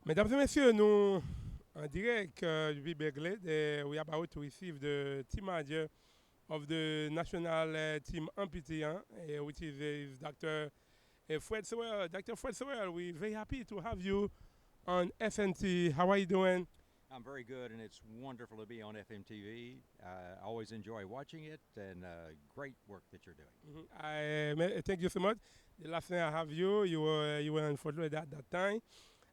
Mesdames et messieurs, nous en direct depuis Belgrade, we are about to receive the team manager of the national team ampute, which is Dr. Fred Sorrell. Dr. Fred Sorrell, we're very happy to have you on SNT. How are you doing? I'm very good, and it's wonderful to be on FMTV. I always enjoy watching it, and great work that you're doing. Thank you so much. The last time I have you, you were in Fort Lauderdale at that time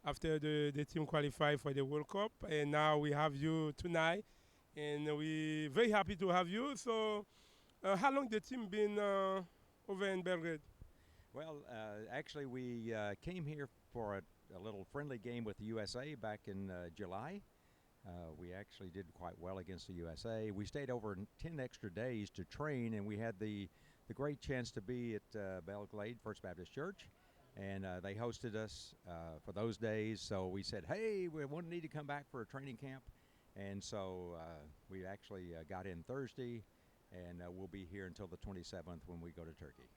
after the team qualified for the World Cup, and now we have you tonight, and we're very happy to have you. So, how long the team been over in Belgrade? Well, actually, we came here for a little friendly game with the USA back in July. We actually did quite well against the USA. We stayed over 10 extra days to train, and we had the great chance to be at Belgrade First Baptist Church. And they hosted us for those days. So we said, hey, we wouldn't need to come back for a training camp. And so we actually got in Thursday, and we'll be here until the 27th when we go to Turkey.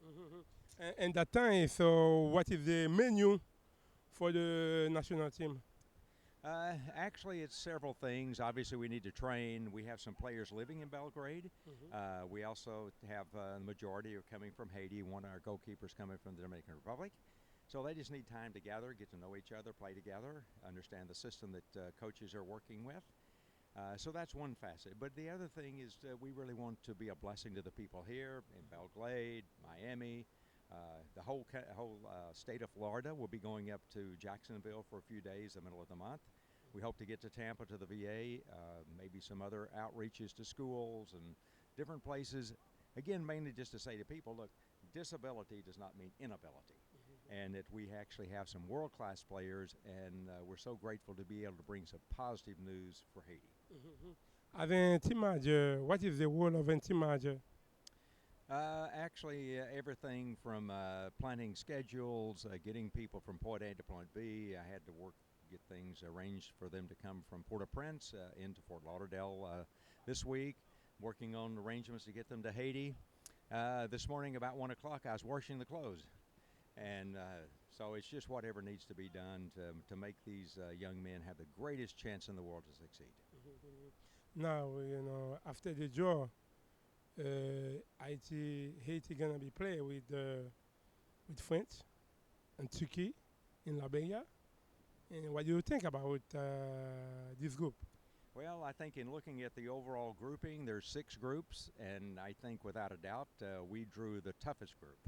And that time, so what is the menu for the national team? Actually, it's several things. Obviously, we need to train. We have some players living in Belgrade. We also have the majority are coming from Haiti. One of our goalkeepers coming from the Dominican Republic. So they just need time together, get to know each other, play together, understand the system that coaches are working with. So that's one facet. But the other thing is we really want to be a blessing to the people here in Belgrade, Miami. The whole state of Florida will be going up to Jacksonville for a few days in the middle of the month. We hope to get to Tampa to the VA, maybe some other outreaches to schools and different places. Again, mainly just to say to people, look, disability does not mean inability. And that we actually have some world-class players, and we're so grateful to be able to bring some positive news for Haiti. As a team manager, what is the role of a team manager? Actually, everything from planning schedules, getting people from point A to point B. I had to get things arranged for them to come from Port-au-Prince into Fort Lauderdale this week, working on arrangements to get them to Haiti. This morning about 1 o'clock, I was washing the clothes. And so it's just whatever needs to be done to make these young men have the greatest chance in the world to succeed. Now, after the draw, Haiti gonna be playing with France and Turkey in Liberia. And what do you think about this group? Well, I think in looking at the overall grouping, there's 6 groups, and I think without a doubt we drew the toughest group.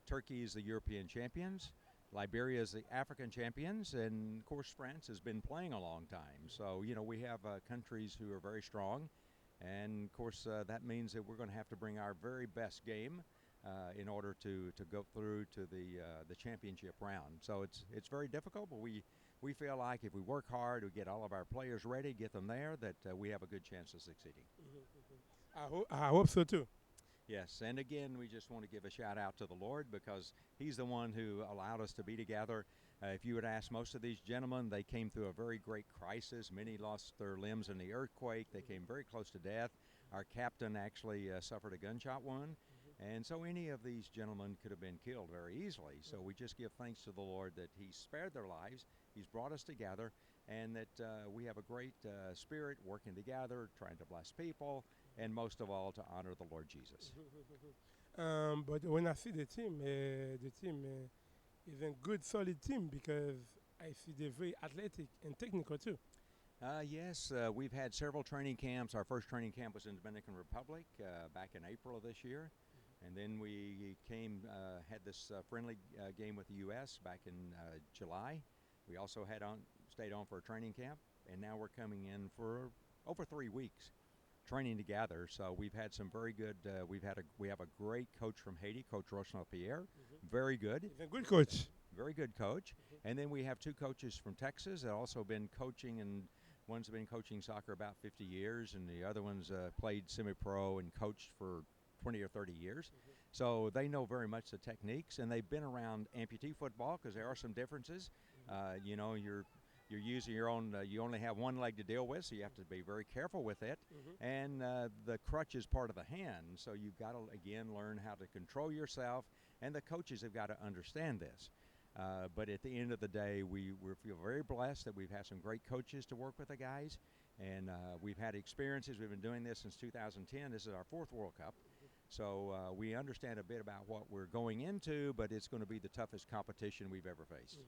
Turkey is the European champions, Liberia is the African champions, and of course France has been playing a long time. So, we have countries who are very strong, and of course that means that we're going to have to bring our very best game in order to go through to the championship round. So it's very difficult, but we feel like if we work hard, we get all of our players ready, get them there, that we have a good chance of succeeding. I hope so too. Yes, and again, we just want to give a shout out to the Lord because He's the one who allowed us to be together. If you would ask most of these gentlemen, they came through a very great crisis. Many lost their limbs in the earthquake. They came very close to death. Our captain actually suffered a gunshot wound. And so any of these gentlemen could have been killed very easily. So we just give thanks to the Lord that He spared their lives. He's brought us together, and that we have a great spirit working together, trying to bless people, and most of all to honor the Lord Jesus. But when I see the team is a good, solid team because I see they're very athletic and technical too. Yes, we've had several training camps. Our first training camp was in the Dominican Republic back in April of this year. And then we had this friendly game with the U.S. back in July. We also stayed on for a training camp, and now we're coming in for over 3 weeks training together. So we've had some very good. We have a great coach from Haiti, Coach Rosnel Pierre. Very good. He's a good coach. Very good coach. And then we have 2 coaches from Texas that also been coaching, and one's been coaching soccer about 50 years, and the other one's played semi-pro and coached for 20 or 30 years. So they know very much the techniques, and they've been around amputee football because there are some differences. You're using your own, you only have one leg to deal with, so you have to be very careful with it. And the crutch is part of the hand, so you've got to, again, learn how to control yourself, and the coaches have got to understand this. But at the end of the day, we feel very blessed that we've had some great coaches to work with the guys, and we've had experiences. We've been doing this since 2010. This is our 4th World Cup. So we understand a bit about what we're going into, but it's going to be the toughest competition we've ever faced.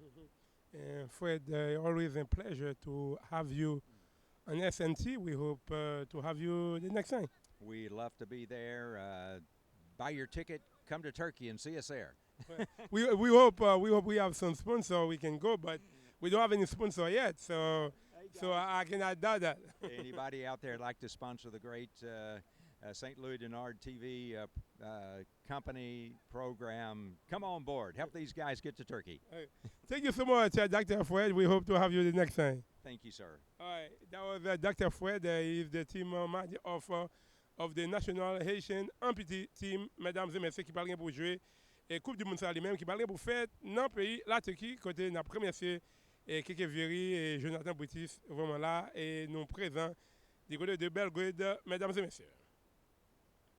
Fred, always a pleasure to have you on SNT. We hope to have you the next time. We'd love to be there. Buy your ticket, come to Turkey, and see us there. we hope we have some sponsor we can go, but we don't have any sponsor yet, so I cannot doubt that. Anybody out there like to sponsor the great St. Louis Denard TV company program, come on board. Help these guys get to Turkey. Thank you so much, Dr. Fred. We hope to have you the next time. Thank you, sir. All right, that was Dr. Fred. He is the team manager of the National Haitian Ampute Team, mesdames et messieurs, qui parlent pour jouer et Coupe du Monde ça lui-même, qui parlent pour faire dans le pays, la Turquie, côté n'a remercié et Keke Vieri et Jonathan Boutis, vraiment là, et nous présents du côté de Belgrade, mesdames et messieurs.